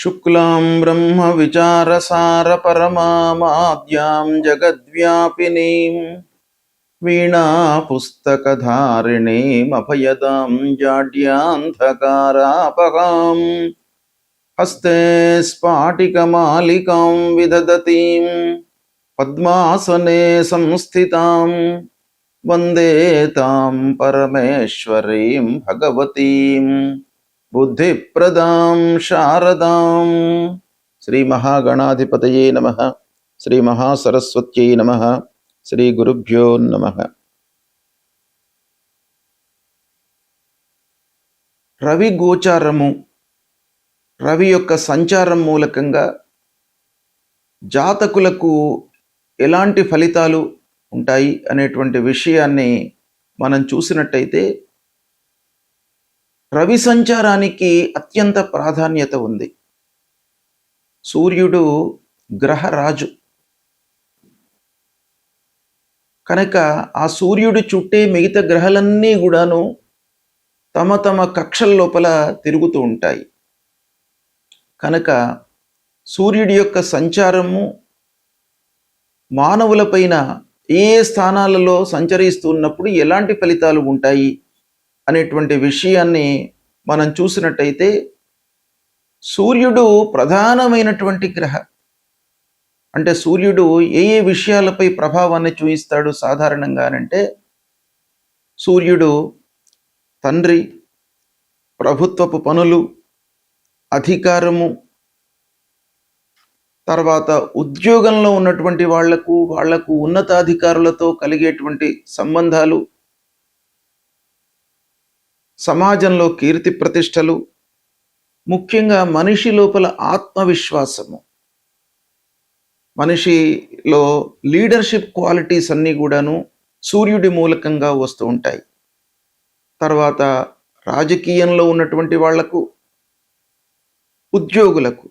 శుక్లాం బ్రహ్మ విచారసార పరమామాద్యాం జగద్వ్యాపినీం వీణా పుస్తకధారిణీం అభయదాం జాడ్యాంధకారాపహాం హస్తే స్ఫాటికమాలికాం విదదతీం పద్మాసనే సంస్థితాం వందే తాం పరమేశ్వరీం భగవతీం బుద్ధిప్రదాం శారదాం. శ్రీ మహాగణాధిపతయే నమః. శ్రీ మహాసరస్వత్యై నమః. శ్రీ గురుభ్యో నమః. రవి గోచారము, రవి యొక్క సంచారం మూలకంగా జాతకులకు ఎలాంటి ఫలితాలు ఉంటాయి అనేటువంటి విషయాన్ని మనం చూసినట్టయితే, రవి సంచారానికి అత్యంత ప్రాధాన్యత ఉంది. సూర్యుడు గ్రహరాజు కనుక ఆ సూర్యుడి చుట్టే మిగతా గ్రహాలన్నీ కూడాను తమ తమ కక్షల లోపల తిరుగుతూ ఉంటాయి. కనుక సూర్యుడి యొక్క సంచారము మానవులపైన ఏ స్థానాలలో సంచరిస్తున్నప్పుడు ఎలాంటి ఫలితాలు ఉంటాయి అనేటువంటి విషయాన్ని మనం చూసినట్టయితే, సూర్యుడు ప్రధానమైనటువంటి గ్రహ. అంటే సూర్యుడు ఏ ఏ విషయాలపై ప్రభావాన్ని చూపిస్తాడు సాధారణంగానంటే, సూర్యుడు తండ్రి, ప్రభుత్వపు పనులు, అధికారము, తర్వాత ఉద్యోగంలో ఉన్నటువంటి వాళ్లకు ఉన్నతాధికారులతో కలిగేటువంటి సంబంధాలు, సమాజంలో కీర్తి ప్రతిష్టలు, ముఖ్యంగా మనిషి లోపల ఆత్మవిశ్వాసము, మనిషిలో లీడర్షిప్ క్వాలిటీస్ అన్నీ కూడాను సూర్యుడి మూలకంగా వస్తూ ఉంటాయి. తర్వాత రాజకీయంలో ఉన్నటువంటి వాళ్లకు, ఉద్యోగులకు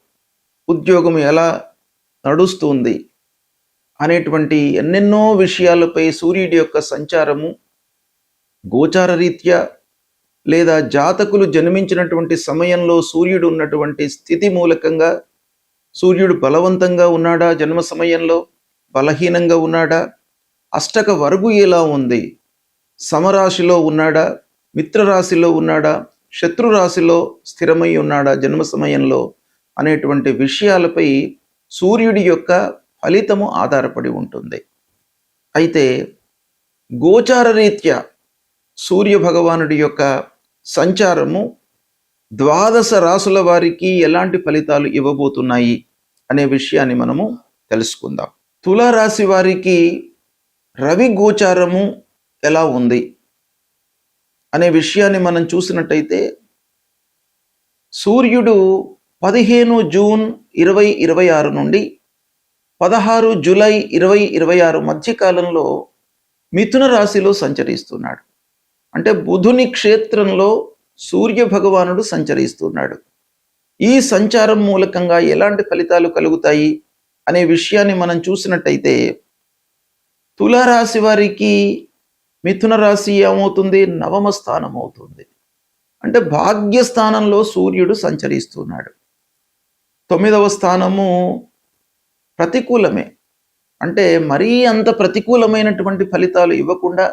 ఉద్యోగం ఎలా నడుస్తుంది అనేటువంటి ఎన్నెన్నో విషయాలపై సూర్యుడి యొక్క సంచారము గోచార రీత్యా లేదా జాతకులు జన్మించినటువంటి సమయంలో సూర్యుడు ఉన్నటువంటి స్థితి మూలకంగా, సూర్యుడు బలవంతంగా ఉన్నాడా, జన్మ సమయంలో బలహీనంగా ఉన్నాడా, అష్టక వర్గు ఎలా ఉంది, సమరాశిలో ఉన్నాడా, మిత్రరాశిలో ఉన్నాడా, శత్రురాశిలో స్థిరమై ఉన్నాడా జన్మ సమయంలో అనేటువంటి విషయాలపై సూర్యుడి యొక్క ఫలితము ఆధారపడి ఉంటుంది. అయితే గోచార రీత్యా సూర్య భగవానుడి యొక్క సంచారము 12 రాసుల వారికి ఎలాంటి ఫలితాలు ఇవ్వబోతున్నాయి అనే విషయాన్ని మనము తెలుసుకుందాం. తులారాశి వారికి రవి గోచారము ఎలా ఉంది అనే విషయాన్ని మనం చూసినట్టయితే, సూర్యుడు 15 జూన్ 2026 నుండి 16 జూలై 2026 మధ్యకాలంలో మిథున రాశిలో సంచరిస్తున్నాడు. అంటే బుధుని క్షేత్రంలో సూర్య భగవానుడు సంచరిస్తున్నాడు. ఈ సంచారం మూలకంగా ఎలాంటి ఫలితాలు కలుగుతాయి అనే విషయాన్ని మనం చూసినట్టయితే, తులారాశి వారికి మిథున రాశి ఏమవుతుంది? నవమ స్థానం అవుతుంది. అంటే భాగ్యస్థానంలో సూర్యుడు సంచరిస్తున్నాడు. 9వ స్థానము ప్రతికూలమే. అంటే మరీ అంత ప్రతికూలమైనటువంటి ఫలితాలు ఇవ్వకుండా,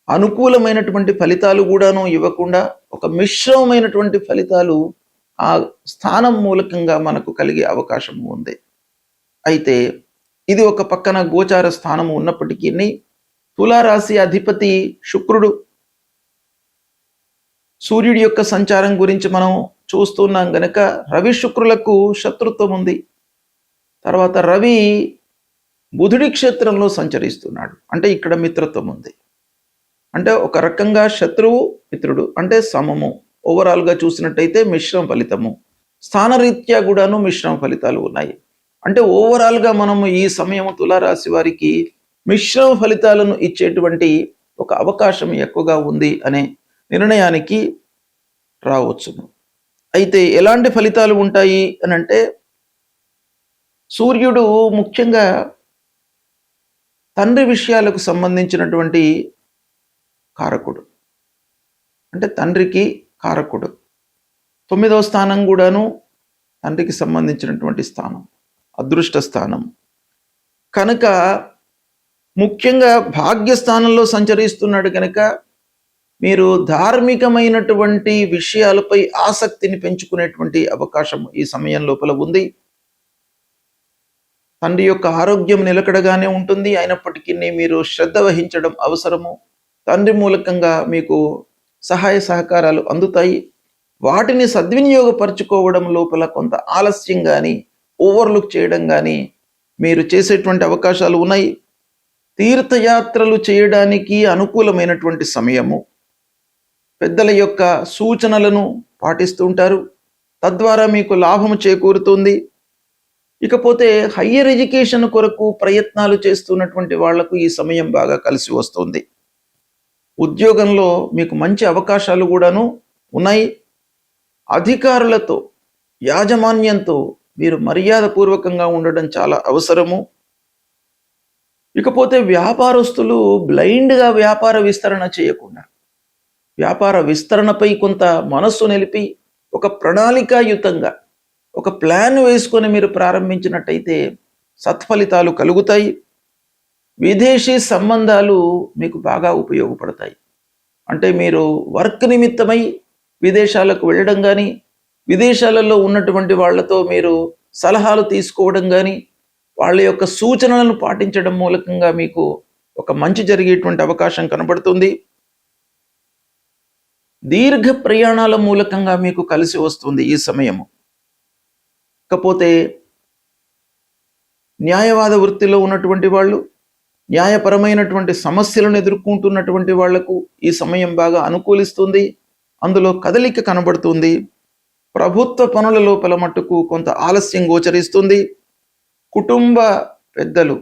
అనుకూలమైనటువంటి ఫలితాలు కూడాను ఇవ్వకుండా, ఒక మిశ్రమమైనటువంటి ఫలితాలు ఆ స్థానం మూలకంగా మనకు కలిగే అవకాశం ఉంది. అయితే ఇది ఒక పక్కన గోచార స్థానము ఉన్నప్పటికీ, తులారాశి అధిపతి శుక్రుడు, సూర్యుడి యొక్క సంచారం గురించి మనం చూస్తున్నాం గనక రవి శుక్రులకు శత్రుత్వం ఉంది. తర్వాత రవి బుధుడి క్షేత్రంలో సంచరిస్తున్నాడు. అంటే ఇక్కడ మిత్రత్వం ఉంది. అంటే ఒక రకంగా శత్రువు మిత్రుడు అంటే సమము. ఓవరాల్గా చూసినట్టయితే మిశ్రమ ఫలితము, స్థానరీత్యా కూడాను మిశ్రమ ఫలితాలు ఉన్నాయి. అంటే ఓవరాల్గా మనము ఈ సమయం తులారాశి వారికి మిశ్రమ ఫలితాలను ఇచ్చేటువంటి ఒక అవకాశం ఎక్కువగా ఉంది అనే నిర్ణయానికి రావచ్చును. అయితే ఎలాంటి ఫలితాలు ఉంటాయి అని అంటే, సూర్యుడు ముఖ్యంగా తండ్రి విషయాలకు సంబంధించినటువంటి కారకుడు. అంటే తండ్రికి కారకుడు. 9వ స్థానం కూడాను తండ్రికి సంబంధించినటువంటి స్థానం, అదృష్ట స్థానం కనుక ముఖ్యంగా భాగ్యస్థానంలో సంచరిస్తున్నాడు కనుక మీరు ధార్మికమైనటువంటి విషయాలపై ఆసక్తిని పెంచుకునేటువంటి అవకాశం ఈ సమయం లోపల ఉంది. తండ్రి యొక్క ఆరోగ్యం నిలకడగానే ఉంటుంది, అయినప్పటికీ మీరు శ్రద్ధ వహించడం అవసరము. తండ్రి మూలకంగా మీకు సహాయ సహకారాలు అందుతాయి. వాటిని సద్వినియోగపరచుకోవడం లోపల కొంత ఆలస్యం కానీ ఓవర్లుక్ చేయడం కానీ మీరు చేసేటువంటి అవకాశాలు ఉన్నాయి. తీర్థయాత్రలు చేయడానికి అనుకూలమైనటువంటి సమయము. పెద్దల యొక్క సూచనలను పాటిస్తూ ఉంటారు, తద్వారా మీకు లాభము చేకూరుతుంది. ఇకపోతే హయ్యర్ ఎడ్యుకేషన్ కొరకు ప్రయత్నాలు చేస్తున్నటువంటి వాళ్లకు ఈ సమయం బాగా కలిసి వస్తుంది. ఉద్యోగంలో మీకు మంచి అవకాశాలు కూడాను ఉన్నాయి. అధికారులతో, యాజమాన్యంతో మీరు మర్యాదపూర్వకంగా ఉండడం చాలా అవసరము. ఇకపోతే వ్యాపారస్తులు బ్లైండ్గా వ్యాపార విస్తరణ చేయకుండా వ్యాపార విస్తరణపై కొంత మనస్సు నిలిపి ఒక ప్రణాళికాయుతంగా ఒక ప్లాన్ వేసుకొని మీరు ప్రారంభించినట్టయితే సత్ఫలితాలు కలుగుతాయి. విదేశీ సంబంధాలు మీకు బాగా ఉపయోగపడతాయి. అంటే మీరు వర్క్ నిమిత్తమై విదేశాలకు వెళ్ళడం కానీ, విదేశాలలో ఉన్నటువంటి వాళ్లతో మీరు సలహాలు తీసుకోవడం కానీ, వాళ్ళ యొక్క సూచనలను పాటించడం మూలకంగా మీకు ఒక మంచి జరిగేటువంటి అవకాశం కనబడుతుంది. దీర్ఘ ప్రయాణాల మూలకంగా మీకు కలిసి వస్తుంది ఈ సమయము. ఇకపోతే న్యాయవాద వృత్తిలో ఉన్నటువంటి వాళ్ళు, న్యాయపరమైనటువంటి సమస్యలను ఎదుర్కొంటున్నటువంటి వాళ్లకు ఈ సమయం బాగా అనుకూలిస్తుంది. అందులో కదలిక కనబడుతుంది. ప్రభుత్వ పనుల లోపల మట్టుకు కొంత ఆలస్యం గోచరిస్తుంది. కుటుంబ పెద్దలు,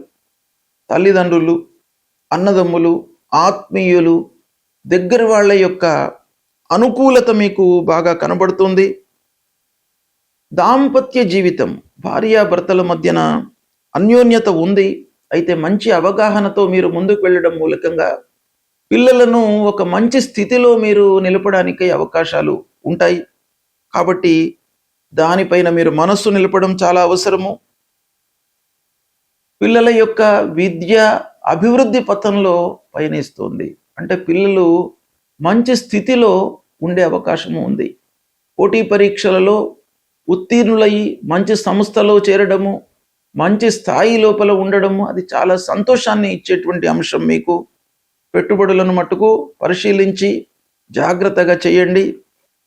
తల్లిదండ్రులు, అన్నదమ్ములు, ఆత్మీయులు, దగ్గర వాళ్ళ యొక్క అనుకూలత మీకు బాగా కనబడుతుంది. దాంపత్య జీవితం, భార్యాభర్తల మధ్యన అన్యోన్యత ఉంది. అయితే మంచి అవగాహనతో మీరు ముందుకు వెళ్ళడం మూలకంగా పిల్లలను ఒక మంచి స్థితిలో మీరు నిలపడానికి అవకాశాలు ఉంటాయి. కాబట్టి దానిపైన మీరు మనస్సు నిలపడం చాలా అవసరము. పిల్లల యొక్క విద్య అభివృద్ధి పథంలో పయనిస్తుంది. అంటే పిల్లలు మంచి స్థితిలో ఉండే అవకాశము ఉంది. పోటీ పరీక్షలలో ఉత్తీర్ణులయ్యి మంచి సంస్థలో చేరడము, మంచి స్థాయి లోపల ఉండడము, అది చాలా సంతోషాన్ని ఇచ్చేటువంటి అంశం. మీకు పెట్టుబడులను మట్టుకు పరిశీలించి జాగ్రత్తగా చేయండి.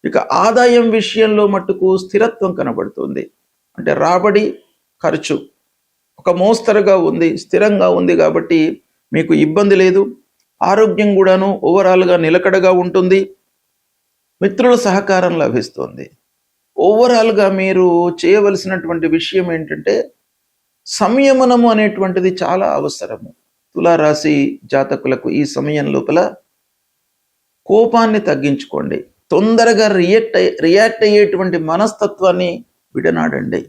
ఇక ఆదాయం విషయంలో మట్టుకు స్థిరత్వం కనబడుతుంది. అంటే రాబడి, ఖర్చు ఒక మోస్తరుగా ఉంది, స్థిరంగా ఉంది. కాబట్టి మీకు ఇబ్బంది లేదు. ఆరోగ్యం కూడాను ఓవరాల్గా నిలకడగా ఉంటుంది. మిత్రుల సహకారం లభిస్తుంది. ఓవరాల్గా మీరు చేయవలసినటువంటి విషయం ఏంటంటే సంయమనము అనేటువంటిది చాలా అవసరము. తులారాశి జాతకులకు ఈ సమయం లోపల కోపాన్ని తగ్గించుకోండి. తొందరగా రియాక్ట్ అయ్యేటువంటి మనస్తత్వాన్ని విడనాడండి.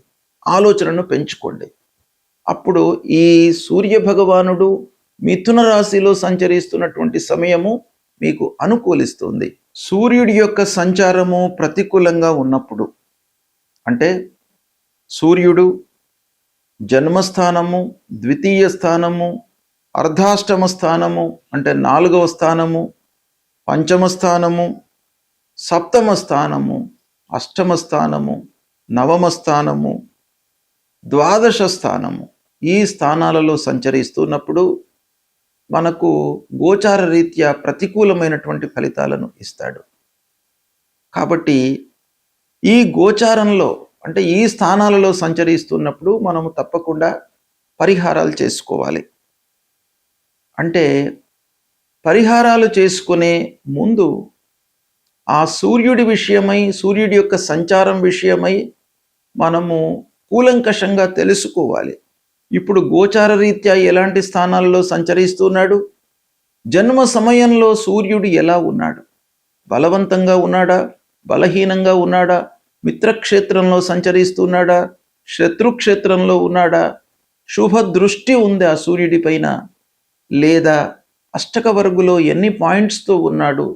ఆలోచనను పెంచుకోండి. అప్పుడు ఈ సూర్య భగవానుడు మిథున రాశిలో సంచరిస్తున్నటువంటి సమయము మీకు అనుకూలిస్తుంది. సూర్యుడి యొక్క సంచారము ప్రతికూలంగా ఉన్నప్పుడు, అంటే సూర్యుడు జన్మస్థానము, ద్వితీయ స్థానము, అర్ధాష్టమ స్థానము అంటే 4వ స్థానము, పంచమ స్థానము, సప్తమ స్థానము, అష్టమ స్థానము, నవమ స్థానము, ద్వాదశ స్థానము, ఈ స్థానాలలో సంచరిస్తున్నప్పుడు మనకు గోచార రీత్యా ప్రతికూలమైనటువంటి ఫలితాలను ఇస్తాడు. కాబట్టి ఈ గోచారంలో అంటే ఈ స్థానాలలో సంచరిస్తున్నప్పుడు మనము తప్పకుండా పరిహారాలు చేసుకోవాలి. అంటే పరిహారాలు చేసుకునే ముందు ఆ సూర్యుడి విషయమై, సూర్యుడి యొక్క సంచారం విషయమై మనము కూలంకషంగా తెలుసుకోవాలి. ఇప్పుడు గోచార రీత్యా ఎలాంటి స్థానాల్లో సంచరిస్తున్నాడు, జన్మ సమయంలో సూర్యుడు ఎలా ఉన్నాడు, బలవంతంగా ఉన్నాడా, బలహీనంగా ఉన్నాడా, మిత్రక్షేత్రంలో సంచరిస్తున్నాడా, శత్రుక్షేత్రంలో ఉన్నాడా, శుభ దృష్టి ఉంది ఆ సూర్యుడి పైన, లేదా అష్టక వర్గులో ఎన్ని పాయింట్స్తో ఉన్నాడు,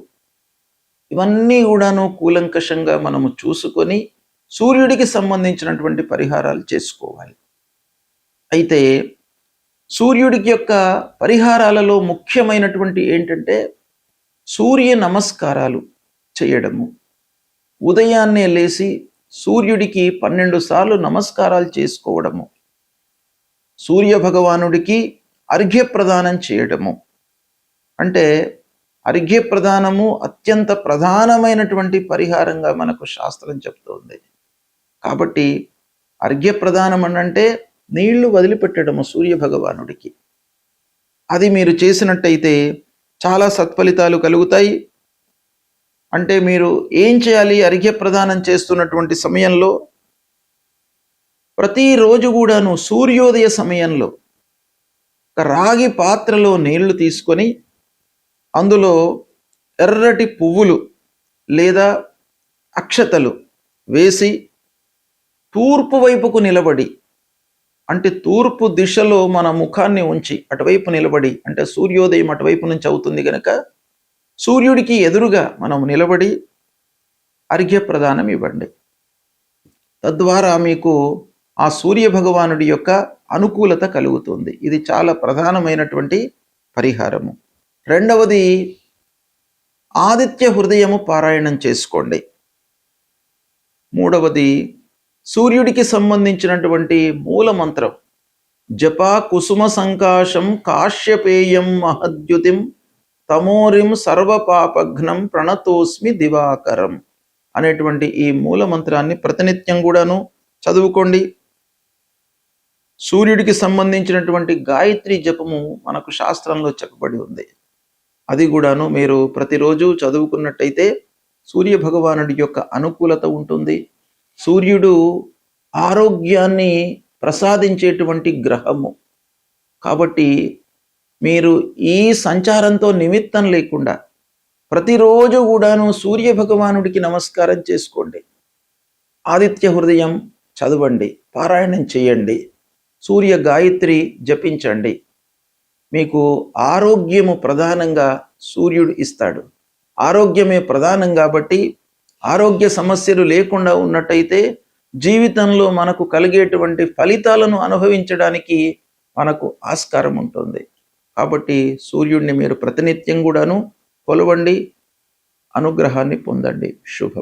ఇవన్నీ కూడాను కూలంకషంగా మనము చూసుకొని సూర్యుడికి సంబంధించినటువంటి పరిహారాలు చేసుకోవాలి. అయితే సూర్యుడికి యొక్క పరిహారాలలో ముఖ్యమైనటువంటి ఏంటంటే సూర్య నమస్కారాలు చేయడము. ఉదయాన్నే లేచి సూర్యుడికి 12 సార్లు నమస్కారాలు చేసుకోవడము, సూర్య భగవానుడికి అర్ఘ్యప్రదానం చేయడము. అంటే అర్ఘ్యప్రదానము అత్యంత ప్రధానమైనటువంటి పరిహారంగా మనకు శాస్త్రం చెప్తోంది. కాబట్టి అర్ఘ్యప్రదానం అంటే నీళ్లు వదిలిపెట్టడము సూర్య భగవానుడికి. అది మీరు చేసినట్టయితే చాలా సత్ఫలితాలు కలుగుతాయి. అంటే మీరు ఏం చేయాలి? అర్ఘ్యప్రదానం చేస్తున్నటువంటి సమయంలో ప్రతిరోజు కూడాను సూర్యోదయ సమయంలో ఒక రాగి పాత్రలో నీళ్లు తీసుకొని అందులో ఎర్రటి పువ్వులు లేదా అక్షతలు వేసి తూర్పు వైపుకు నిలబడి, అంటే తూర్పు దిశలో మన ముఖాన్ని ఉంచి అటువైపు నిలబడి, అంటే సూర్యోదయం అటువైపు నుంచి అవుతుంది కనుక సూర్యుడికి ఎదురుగా మనం నిలబడి అర్ఘ్యప్రదానం ఇవ్వండి. తద్వారా మీకు ఆ సూర్య భగవానుడి యొక్క అనుకూలత కలుగుతుంది. ఇది చాలా ప్రధానమైనటువంటి పరిహారము. రెండవది, ఆదిత్య హృదయము పారాయణం చేసుకోండి. మూడవది, సూర్యుడికి సంబంధించినటువంటి మూల మంత్రం జపా కుసుమ సంకాశం కాశ్యపేయం మహద్యుతిం తమోరిం సర్వపాపఘ్నం ప్రణతోస్మి దివాకరం అనేటువంటి ఈ మూల మంత్రాన్ని ప్రతినిత్యం కూడాను చదువుకోండి. సూర్యుడికి సంబంధించినటువంటి గాయత్రి జపము మనకు శాస్త్రంలో చెప్పబడి ఉంది. అది కూడాను మీరు ప్రతిరోజు చదువుకున్నట్టయితే సూర్య భగవానుడి యొక్క అనుకూలత ఉంటుంది. సూర్యుడు ఆరోగ్యాన్ని ప్రసాదించేటువంటి గ్రహము కాబట్టి మీరు ఈ సంచారంతో నిమిత్తం లేకుండా ప్రతిరోజు కూడాను సూర్య భగవానుడికి నమస్కారం చేసుకోండి. ఆదిత్య హృదయం చదవండి, పారాయణం చేయండి, సూర్య గాయత్రి జపించండి. మీకు ఆరోగ్యము ప్రధానంగా సూర్యుడు ఇస్తాడు. ఆరోగ్యమే ప్రధానం కాబట్టి ఆరోగ్య సమస్యలు లేకుండా ఉన్నట్టయితే జీవితంలో మనకు కలిగేటువంటి ఫలితాలను అనుభవించడానికి మనకు ఆస్కారం ఉంటుంది. కాబట్టి సూర్యుడిని మీరు ప్రతినిత్యం కూడాను కొలవండి, అనుగ్రహాన్ని పొందండి. శుభం.